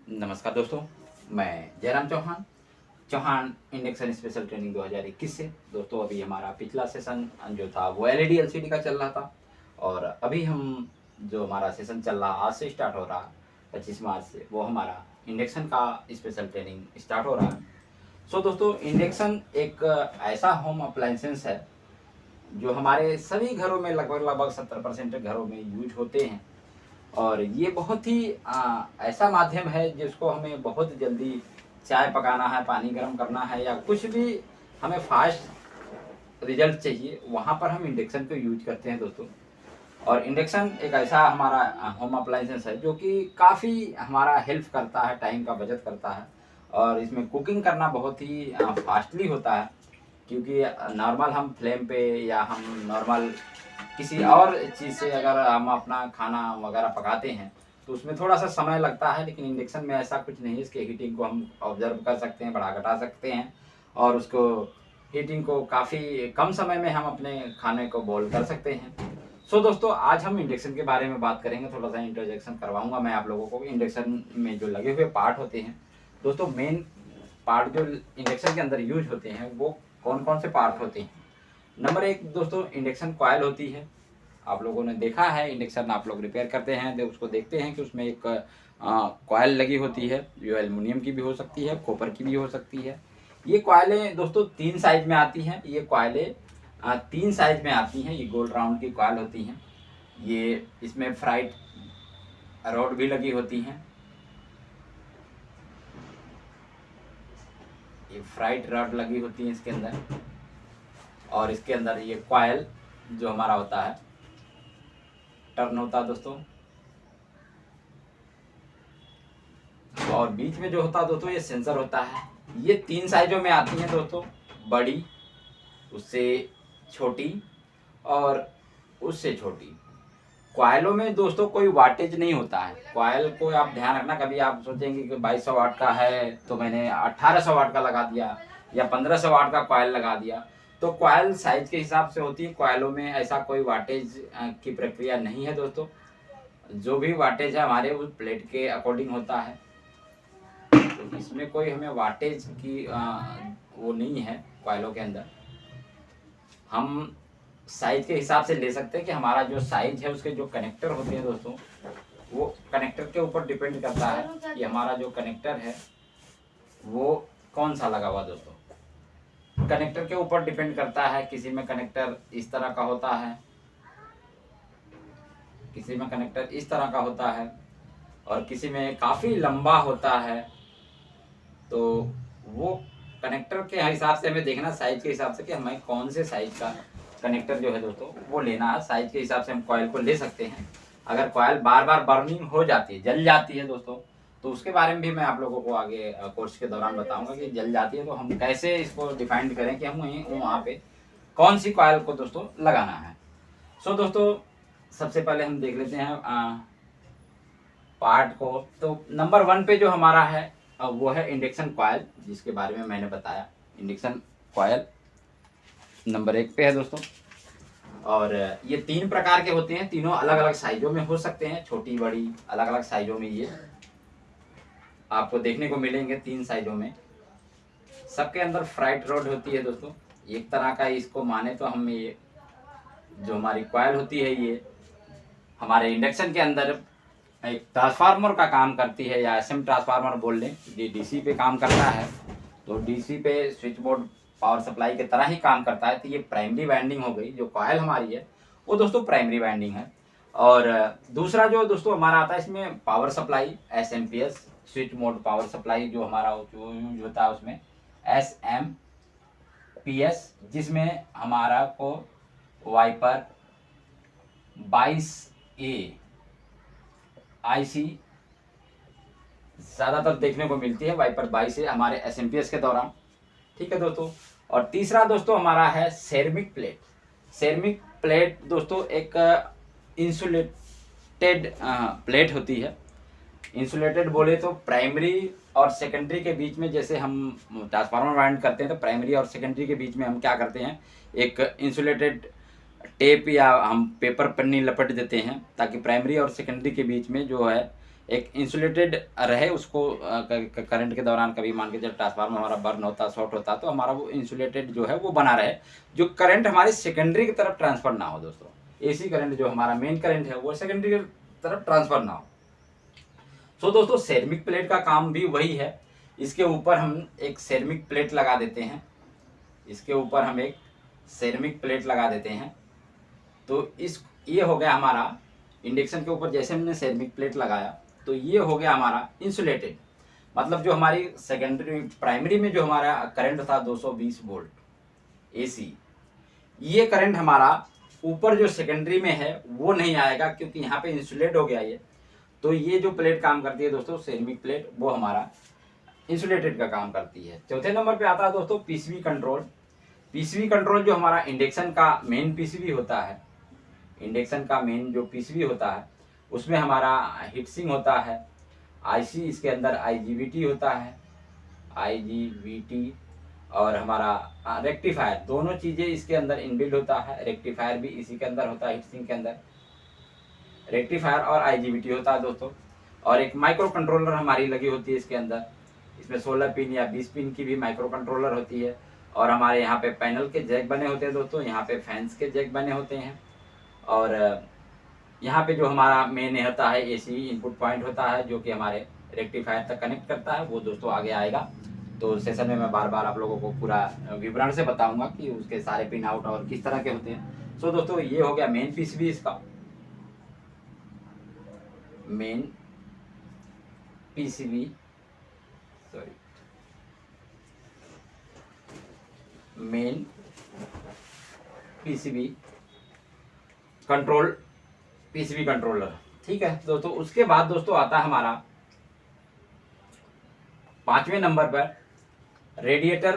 नमस्कार दोस्तों, मैं Jairam Chauhan induction special training 2021 से। दोस्तों अभी हमारा पिछला सेशन जो था वो एलईडी एलसीडी का चल रहा था और अभी हम जो हमारा सेशन चल रहा आज से स्टार्ट हो रहा 25 मार्च से, वो हमारा इंडक्शन का स्पेशल ट्रेनिंग स्टार्ट हो रहा है। सो दोस्तों, इंडक्शन एक ऐसा होम अप्लायंसेस है जो हमारे सभी घरों में लगभग 70% घरों में यूज होते हैं और ये बहुत ही ऐसा माध्यम है जिसको हमें बहुत जल्दी चाय पकाना है, पानी गर्म करना है या कुछ भी हमें फास्ट रिजल्ट चाहिए, वहाँ पर हम इंडक्शन को यूज करते हैं दोस्तों। और इंडक्शन एक ऐसा हमारा होम अप्लायंसेस है जो कि काफ़ी हमारा हेल्प करता है, टाइम का बचत करता है और इसमें कुकिंग करना बहुत ही फास्टली होता है, क्योंकि नॉर्मल हम फ्लेम पे या हम नॉर्मल किसी और चीज़ से अगर हम अपना खाना वगैरह पकाते हैं तो उसमें थोड़ा सा समय लगता है, लेकिन इंडक्शन में ऐसा कुछ नहीं है। इसके हीटिंग को हम ऑब्जर्व कर सकते हैं, बढ़ा घटा सकते हैं और उसको हीटिंग को काफ़ी कम समय में हम अपने खाने को बॉईल कर सकते हैं। सो दोस्तों, आज हम इंडक्शन के बारे में बात करेंगे। थोड़ा सा इंट्रोडक्शन करवाऊंगा मैं आप लोगों को। इंडक्शन में जो लगे हुए पार्ट होते हैं दोस्तों, मेन पार्ट जो इंडक्शन के अंदर यूज होते हैं वो कौन कौन से पार्ट होते हैं। नंबर एक दोस्तों, इंडक्शन कॉइल होती है। आप लोगों ने देखा है इंडक्शन आप लोग रिपेयर करते हैं तो उसको देखते हैं कि उसमें एक कॉइल लगी होती है, जो एल्युमिनियम की भी हो सकती है, कॉपर की भी हो सकती है। ये कॉइलें दोस्तों 3 साइज में आती हैं। ये कॉइलें 3 साइज में आती हैं। ये गोल राउंड की कॉइल होती हैं। ये इसमें फ्राइट रॉड भी लगी होती हैं। ये फ्राइट रॉड लगी होती है इसके अंदर, और इसके अंदर ये कॉइल जो हमारा होता है टर्न होता है दोस्तों, और बीच में जो होता है दोस्तों ये सेंसर होता है। ये 3 साइजों में आती हैं दोस्तों, बड़ी, उससे छोटी और उससे छोटी। कॉइलों में दोस्तों कोई वाटेज नहीं होता है। कॉइल को आप ध्यान रखना, कभी आप सोचेंगे कि 2200 वाट का है तो मैंने 1800 वाट का लगा दिया या 1500 वाट का कॉइल लगा दिया, तो कॉइल साइज के हिसाब से होती है। कॉइलों में ऐसा कोई वाटेज की प्रक्रिया नहीं है दोस्तों। जो भी वाटेज है हमारे उस प्लेट के अकॉर्डिंग होता है, तो इसमें कोई हमें वाटेज की वो नहीं है। कॉइलों के अंदर हम साइज के हिसाब से ले सकते हैं कि हमारा जो साइज है उसके जो कनेक्टर होते हैं दोस्तों, वो कनेक्टर के ऊपर डिपेंड करता है कि हमारा जो कनेक्टर है वो कौन सा लगा हुआ दोस्तों। कनेक्टर के ऊपर डिपेंड करता है। किसी में कनेक्टर इस तरह का होता है, किसी में कनेक्टर इस तरह का होता है और किसी में काफ़ी लंबा होता है। तो वो कनेक्टर के हिसाब से हमें देखना, साइज के हिसाब से, कि हमें कौन से साइज का कनेक्टर जो है दोस्तों वो लेना है। साइज के हिसाब से हम कॉइल को ले सकते हैं। अगर कॉइल बार बार बर्निंग हो जाती है, जल जाती है दोस्तों, तो उसके बारे में भी मैं आप लोगों को आगे कोर्स के दौरान बताऊंगा कि जल जाती है तो हम कैसे इसको डिफाइन करें कि हम वहाँ पे कौन सी कॉइल को दोस्तों लगाना है। सो दोस्तों, सबसे पहले हम देख लेते हैं पार्ट को। तो नंबर 1 पे जो हमारा है वो है इंडक्शन कॉइल, जिसके बारे में मैंने बताया। इंडक्शन कॉइल नंबर 1 पे है दोस्तों, और ये 3 प्रकार के होते हैं। तीनों अलग अलग साइजों में हो सकते हैं, छोटी बड़ी अलग अलग साइजों में ये आपको देखने को मिलेंगे। 3 साइजों में सबके अंदर फ्राइट रॉड होती है दोस्तों। एक तरह का इसको माने तो हम ये जो हमारी कॉइल होती है ये हमारे इंडक्शन के अंदर एक ट्रांसफार्मर का काम करती है, या एसएम ट्रांसफार्मर बोल लें। ये डीसी पे काम करता है, तो डीसी पे स्विच बोर्ड पावर सप्लाई की तरह ही काम करता है। तो ये प्राइमरी वाइंडिंग हो गई। जो कॉइल हमारी है वो दोस्तों प्राइमरी वाइंडिंग है। और दूसरा जो दोस्तों हमारा आता है इसमें power supply, SMPS switch mode power supply जो हमारा जो यूज होता है उसमें एसएमपीएस, जिसमें हमारा को वाइपर 22A आईसी ज़्यादातर देखने को मिलती है। वाइपर 22A हमारे एसएमपीएस के दौरान, ठीक है दोस्तों। और तीसरा दोस्तों हमारा है सेरेमिक प्लेट। सेरेमिक प्लेट दोस्तों एक इंसुलेटेड प्लेट होती है। इंसुलेटेड बोले तो प्राइमरी और सेकेंडरी के बीच में, जैसे हम ट्रांसफार्मर वाइंड करते हैं तो प्राइमरी और सेकेंडरी के बीच में हम क्या करते हैं, एक इंसुलेटेड टेप या हम पेपर पन्नी लपेट देते हैं, ताकि प्राइमरी और सेकेंडरी के बीच में जो है एक इंसुलेटेड रहे, उसको करंट के दौरान कभी मान के जब ट्रांसफार्मर हमारा बर्न होता, शॉर्ट होता, तो हमारा वो इंसुलेटेड जो है वो बना रहे, जो करंट हमारी सेकेंडरी की तरफ ट्रांसफर ना हो दोस्तों। एसी करंट जो हमारा मेन करंट है वो सेकेंडरी की तरफ ट्रांसफर ना हो। सो दोस्तों सेरेमिक प्लेट का काम भी वही है। इसके ऊपर हम एक सेरेमिक प्लेट लगा देते हैं, इसके ऊपर हम एक सेरेमिक प्लेट लगा देते हैं। तो ये हो गया हमारा इंडक्शन के ऊपर जैसे हमने सेरेमिक प्लेट लगाया, तो ये हो गया हमारा इंसुलेटेड। मतलब जो हमारी सेकेंडरी प्राइमरी में जो हमारा करंट था 220 वोल्ट एसी, ये करंट हमारा ऊपर जो सेकेंडरी में है वो नहीं आएगा, क्योंकि यहाँ पे इंसुलेट हो गया ये। तो ये जो प्लेट काम करती है दोस्तों सेरेमिक प्लेट, वो हमारा इंसुलेटेड का काम करती है। चौथे नंबर पे आता है दोस्तों पीसीबी कंट्रोल। पीसीबी कंट्रोल जो हमारा इंडक्शन का मेन पीसीबी होता है, इंडक्शन का मेन जो पीसीबी होता है, उसमें हमारा हीट सिंक होता है, आईसी, इसके अंदर आईजीबीटी होता है, आईजीबीटी, और हमारा रेक्टिफायर, दोनों चीज़ें इसके अंदर इनबिल्ड होता है। रेक्टिफायर भी इसी के अंदर होता है, हीट सिंक के अंदर रेक्टिफायर और आईजीबीटी होता है दोस्तों। और एक माइक्रो कंट्रोलर हमारी लगी होती है इसके अंदर, इसमें 16 पिन या 20 पिन की भी माइक्रो कंट्रोलर होती है। और हमारे यहाँ पे पैनल के जैक बने होते हैं दोस्तों, यहाँ पे फैंस के जैक बने होते हैं। और यहाँ पे जो हमारा मेन होता है एसी इनपुट पॉइंट होता है, जो कि हमारे रेक्टिफायर तक कनेक्ट करता है, वो दोस्तों आगे आएगा। तो सेशन में मैं बार बार आप लोगों को पूरा विवरण से बताऊंगा कि उसके सारे पिन आउट और किस तरह के होते हैं। सो दोस्तों ये हो गया मेन पीसीबी इसका, main PCB, sorry, main PCB control, PCB controller. ठीक है दोस्तों, उसके बाद दोस्तों आता है हमारा 5वें नंबर पर रेडिएटर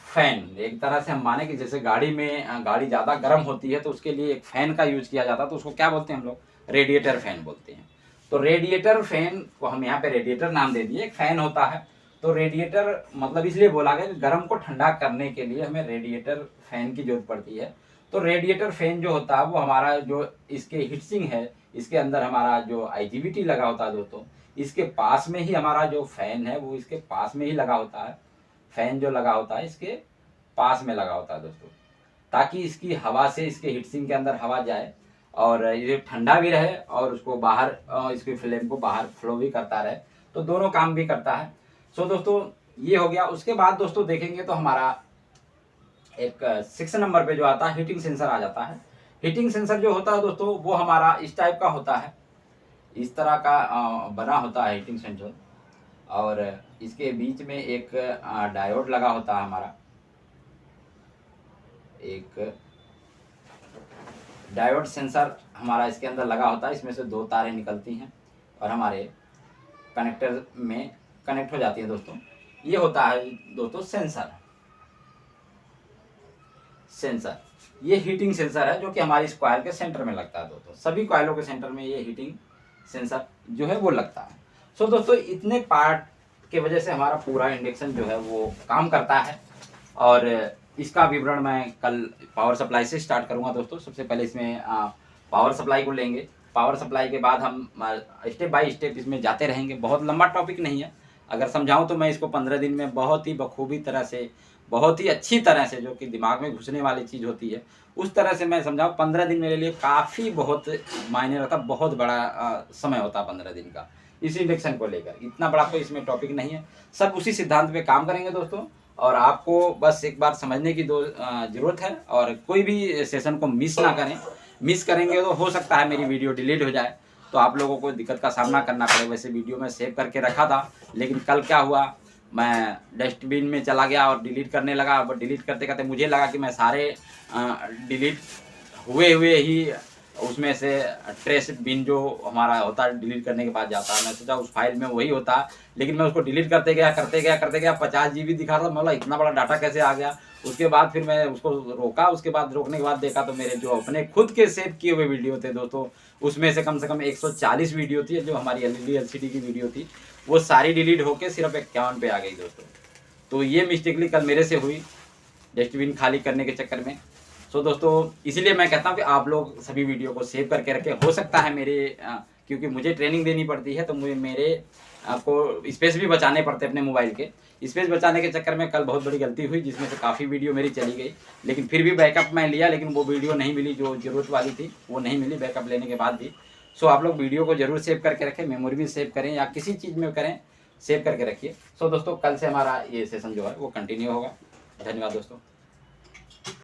फैन। एक तरह से हम माने कि जैसे गाड़ी में गाड़ी ज़्यादा गर्म होती है तो उसके लिए एक फैन का यूज किया जाता है, तो उसको क्या बोलते हैं हम लोग, रेडिएटर फैन बोलते हैं। तो रेडिएटर फैन को हम यहाँ पे रेडिएटर नाम दे दिए, एक फैन होता है। तो रेडिएटर मतलब इसलिए बोला गया कि गर्म को ठंडा करने के लिए हमें रेडिएटर फैन की जरूरत पड़ती है। तो रेडिएटर फैन जो होता है वो हमारा जो इसके हीटसिंग है, इसके अंदर हमारा जो आईजीबीटी लगा होता है दोस्तों, इसके पास में ही हमारा जो फैन है वो इसके पास में ही लगा होता है। फैन जो लगा होता है इसके पास में लगा होता है दोस्तों, ताकि इसकी हवा से इसके हीटसिंग के अंदर हवा जाए और ये ठंडा भी रहे और उसको बाहर इसकी फ्लेम को बाहर फ्लो भी करता रहे, तो दोनों काम भी करता है। सो दोस्तों ये हो गया। उसके बाद दोस्तों देखेंगे तो हमारा एक 6 नंबर पे जो आता है हीटिंग सेंसर आ जाता है। हीटिंग सेंसर जो होता है दोस्तों वो हमारा इस टाइप का होता है, इस तरह का बना होता है हीटिंग सेंसर, और इसके बीच में एक डायोड लगा होता है हमारा, एक डायोड सेंसर हमारा इसके अंदर लगा होता है। इसमें से 2 तारें निकलती हैं और हमारे कनेक्टर में कनेक्ट हो जाती है दोस्तों। ये होता है दोस्तों सेंसर, सेंसर ये हीटिंग सेंसर है जो कि हमारी इस कॉइल के सेंटर में लगता है दोस्तों। सभी कॉइलों के सेंटर में ये हीटिंग सेंसर जो है वो लगता है। सो दोस्तों इतने पार्ट के वजह से हमारा पूरा इंडक्शन जो है वो काम करता है, और इसका विवरण मैं कल पावर सप्लाई से स्टार्ट करूंगा दोस्तों। सबसे पहले इसमें पावर सप्लाई को लेंगे, पावर सप्लाई के बाद हम स्टेप बाय स्टेप इसमें जाते रहेंगे। बहुत लंबा टॉपिक नहीं है, अगर समझाऊं तो मैं इसको 15 दिन में बहुत ही बखूबी तरह से, बहुत ही अच्छी तरह से, जो कि दिमाग में घुसने वाली चीज़ होती है उस तरह से मैं समझाऊं। 15 दिन मेरे लिए काफ़ी बहुत मायने रखता, बहुत बड़ा समय होता है 15 दिन का इस इंडक्शन को लेकर। इतना बड़ा कोई इसमें टॉपिक नहीं है, सब उसी सिद्धांत पे काम करेंगे दोस्तों। और आपको बस एक बार समझने की ज़रूरत है, और कोई भी सेशन को मिस ना करें। मिस करेंगे तो हो सकता है मेरी वीडियो डिलीट हो जाए, तो आप लोगों को दिक्कत का सामना करना पड़े। वैसे वीडियो में सेव करके रखा था, लेकिन कल क्या हुआ, मैं डस्टबिन में चला गया और डिलीट करने लगा। बट डिलीट करते करते मुझे लगा कि मैं सारे डिलीट हुए ही उसमें से ट्रेस बिन जो हमारा होता है डिलीट करने के बाद जाता है, मैं सोचा उस फाइल में वही होता है, लेकिन मैं उसको डिलीट करते गया 50 GB दिखा रहा था। मतलब इतना बड़ा डाटा कैसे आ गया। उसके बाद फिर मैं उसको रोका, उसके बाद रोकने के बाद देखा तो मेरे जो अपने खुद के सेव किए हुए वीडियो थे दोस्तों, उसमें से कम 140 वीडियो थी जो हमारी LED LCD की वीडियो थी, वो सारी डिलीट होके सिर्फ 51 पे आ गई दोस्तों। तो ये मिस्टेकली कल मेरे से हुई डस्टबिन खाली करने के चक्कर में। सो दोस्तों इसलिए मैं कहता हूँ कि आप लोग सभी वीडियो को सेव करके रखें। हो सकता है मेरे क्योंकि मुझे ट्रेनिंग देनी पड़ती है, तो मुझे मेरे आपको स्पेस भी बचाने पड़ते अपने मोबाइल के। स्पेस बचाने के चक्कर में कल बहुत बड़ी गलती हुई, जिसमें से काफ़ी वीडियो मेरी चली गई, लेकिन फिर भी बैकअप मैं लिया, लेकिन वो वीडियो नहीं मिली जो ज़रूरत वाली थी, वो नहीं मिली बैकअप लेने के बाद भी। सो आप लोग वीडियो को जरूर सेव करके रखें, मेमोरी भी सेव करें या किसी चीज़ में करें, सेव करके रखिए। सो दोस्तों, कल से हमारा ये सेशन जो है वो कंटिन्यू होगा। धन्यवाद दोस्तों।